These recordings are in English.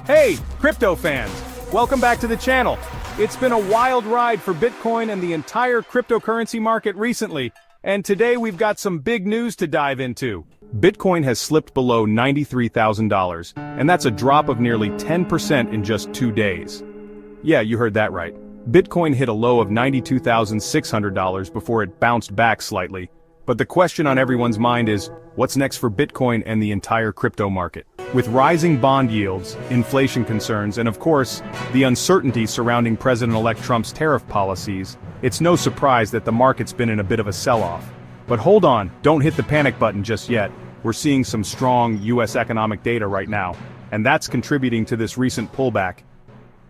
Hey, crypto fans! Welcome back to the channel. It's been a wild ride for Bitcoin and the entire cryptocurrency market recently, and today we've got some big news to dive into. Bitcoin has slipped below $93,000, and that's a drop of nearly 10% in just 2 days. Yeah, you heard that right. Bitcoin hit a low of $92,600 before it bounced back slightly. But the question on everyone's mind is, what's next for Bitcoin and the entire crypto market? With rising bond yields, inflation concerns, and of course, the uncertainty surrounding President-elect Trump's tariff policies, it's no surprise that the market's been in a bit of a sell-off. But hold on, don't hit the panic button just yet. We're seeing some strong US economic data right now, and that's contributing to this recent pullback.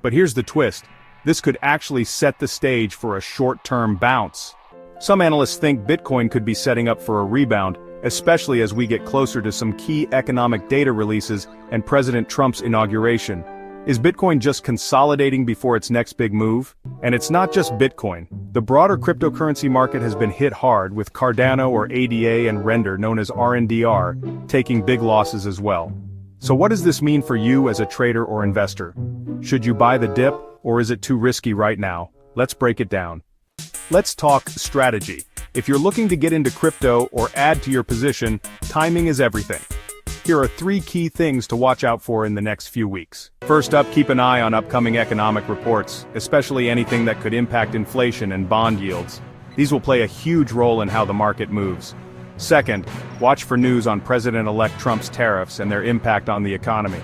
But here's the twist. This could actually set the stage for a short-term bounce. Some analysts think Bitcoin could be setting up for a rebound, especially as we get closer to some key economic data releases and President Trump's inauguration. Is Bitcoin just consolidating before its next big move? And it's not just Bitcoin. The broader cryptocurrency market has been hit hard, with Cardano or ADA and Render, known as RNDR, taking big losses as well. So what does this mean for you as a trader or investor? Should you buy the dip, or is it too risky right now? Let's break it down. Let's talk strategy. If you're looking to get into crypto or add to your position, timing is everything. Here are 3 key things to watch out for in the next few weeks. First up, keep an eye on upcoming economic reports, especially anything that could impact inflation and bond yields. These will play a huge role in how the market moves. Second, watch for news on President-elect Trump's tariffs and their impact on the economy.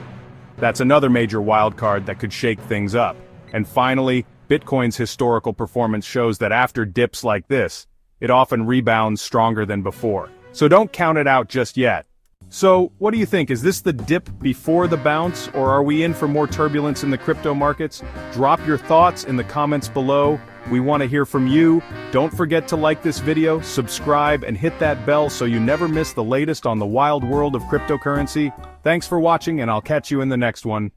That's another major wildcard that could shake things up. And finally, Bitcoin's historical performance shows that after dips like this, it often rebounds stronger than before. So don't count it out just yet. So, what do you think? Is this the dip before the bounce, or are we in for more turbulence in the crypto markets? Drop your thoughts in the comments below. We want to hear from you. Don't forget to like this video, subscribe, and hit that bell so you never miss the latest on the wild world of cryptocurrency. Thanks for watching, and I'll catch you in the next one.